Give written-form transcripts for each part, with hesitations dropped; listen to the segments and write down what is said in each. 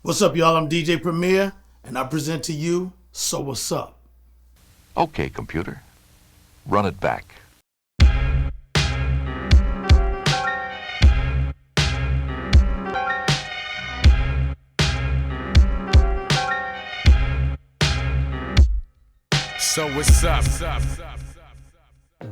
What's up, y'all? I'm DJ Premier, and I present to you So What's Up? Okay, computer. Run it back. So what's up?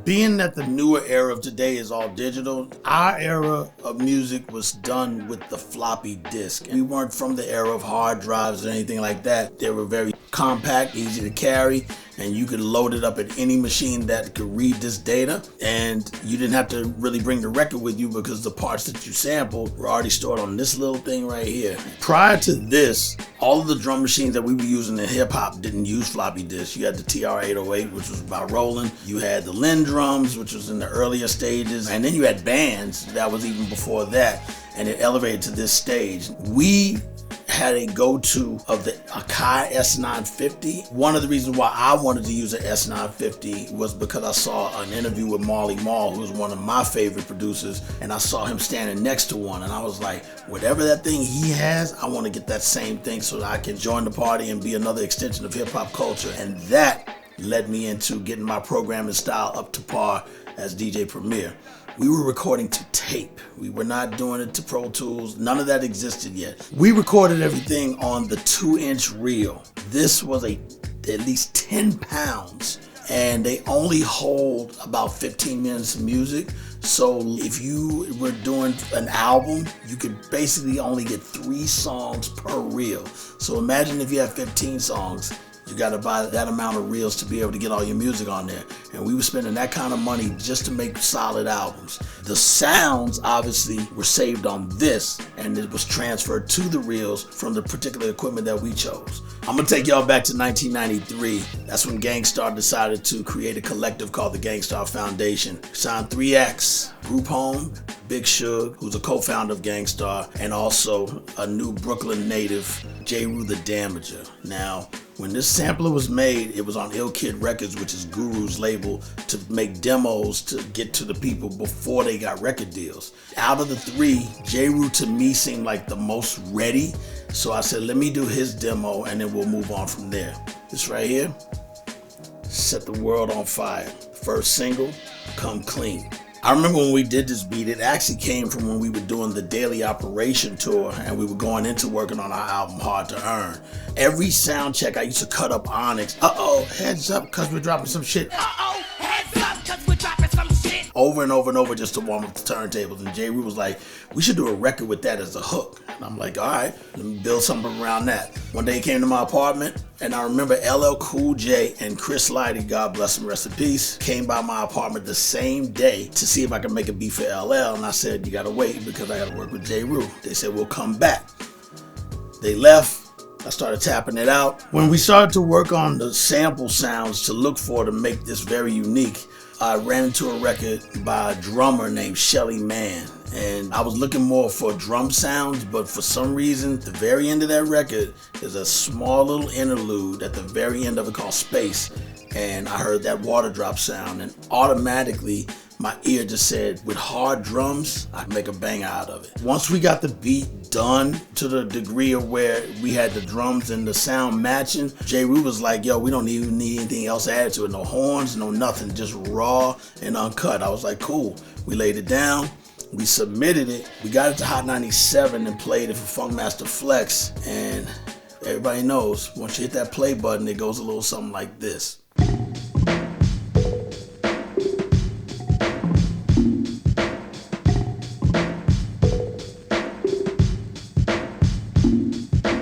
Being that the newer era of today is all digital, our era of music was done with the floppy disk. We weren't from the era of hard drives or anything like that. They were very compact, easy to carry, and you could load it up at any machine that could read this data, and you didn't have to really bring the record with you because the parts that you sampled were already stored on this little thing right here. Prior to this, all of the drum machines that we were using in hip-hop didn't use floppy disks. You had the TR-808, which was about rolling. You had the Linn drums, which was in the earlier stages, and then you had bands that was even before that, and it elevated to this stage. We had a go-to of the Akai S950. One of the reasons why I wanted to use an S950 was because I saw an interview with Marley Marl, who was one of my favorite producers, and I saw him standing next to one, and I was like, whatever that thing he has, I want to get that same thing so that I can join the party and be another extension of hip-hop culture. And that led me into getting my programming style up to par as DJ Premier. We were recording to tape. We were not doing it to Pro Tools. None of that existed yet. We recorded everything on the 2-inch reel. This was at least 10 pounds, and they only hold about 15 minutes of music. So if you were doing an album, you could basically only get 3 songs per reel. So imagine if you had 15 songs. You got to buy that amount of reels to be able to get all your music on there. And we were spending that kind of money just to make solid albums. The sounds obviously were saved on this, and it was transferred to the reels from the particular equipment that we chose. I'm going to take y'all back to 1993. That's when Gang Starr decided to create a collective called the Gang Starr Foundation. Signed 3X, Group Home, Big Suge, who's a co-founder of Gang Starr, and also a new Brooklyn native, Jeru The Damaja. Now, when this sampler was made, it was on Ill Kid Records, which is Guru's label, to make demos to get to the people before they got record deals. Out of the 3, Jeru to me seemed like the most ready, so I said, let me do his demo and then we'll move on from there. This right here, Set the World on Fire. First single, Come Clean. I remember when we did this beat, it actually came from when we were doing the Daily Operation tour and we were going into working on our album Hard to Earn. Every sound check, I used to cut up Onyx. Heads up, cause we're dropping some shit. Heads up, cause we're dropping some shit. Over and over and over just to warm up the turntables. And Jeru was like, we should do a record with that as a hook. And I'm like, all right, let me build something around that. One day he came to my apartment, and I remember LL Cool J and Chris Lighty, God bless him, rest in peace, came by my apartment the same day to see if I could make a beat for LL. And I said, you gotta wait because I gotta work with Jeru. They said, we'll come back. They left. I started tapping it out. When we started to work on the sample sounds to look for to make this very unique, I ran into a record by a drummer named Shelly Mann. And I was looking more for drum sounds, but for some reason, the very end of that record is a small little interlude at the very end of it called Space. And I heard that water drop sound, and automatically my ear just said, with hard drums, I can make a banger out of it. Once we got the beat done to the degree of where we had the drums and the sound matching, Jeru was like, yo, we don't even need anything else added to it. No horns, no nothing, just raw and uncut. I was like, cool. We laid it down. We submitted it. We got it to Hot 97 and played it for Funkmaster Flex. And everybody knows, once you hit that play button, it goes a little something like this.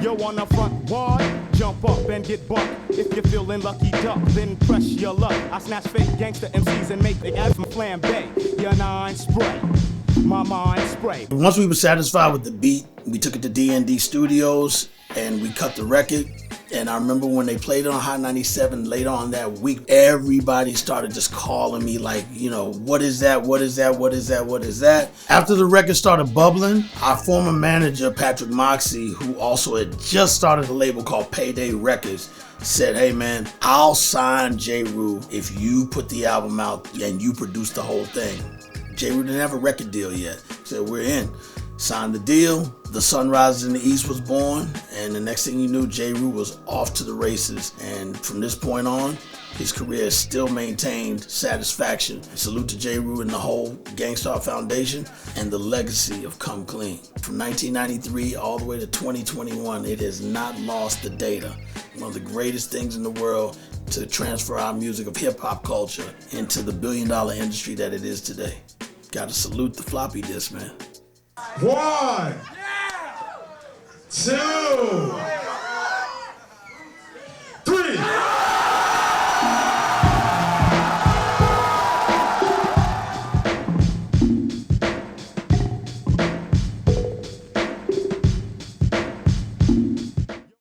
Yo, on the front wall, jump up and get bucked. If you're feeling lucky duck, then press your luck. I snatch fake gangster MCs and make the ass flambe. Your nine spray. My mind spray. Once we were satisfied with the beat, we took it to D&D Studios and we cut the record. And I remember when they played it on Hot 97 later on that week, everybody started just calling me like, you know, what is that? What is that? What is that? What is that? After the record started bubbling, our former manager, Patrick Moxie, who also had just started a label called Payday Records, said, hey man, I'll sign Jeru if you put the album out and you produce the whole thing. Jeru didn't have a record deal yet. He said, we're in. Signed the deal, The Sun Rises in the East was born, and the next thing you knew, Jeru was off to the races. And from this point on, his career has still maintained satisfaction. Salute to Jeru and the whole Gangstar Foundation and the legacy of Come Clean. From 1993 all the way to 2021, it has not lost the data. One of the greatest things in the world to transfer our music of hip-hop culture into the billion-dollar industry that it is today. Gotta salute the floppy disk, man. 1, 2.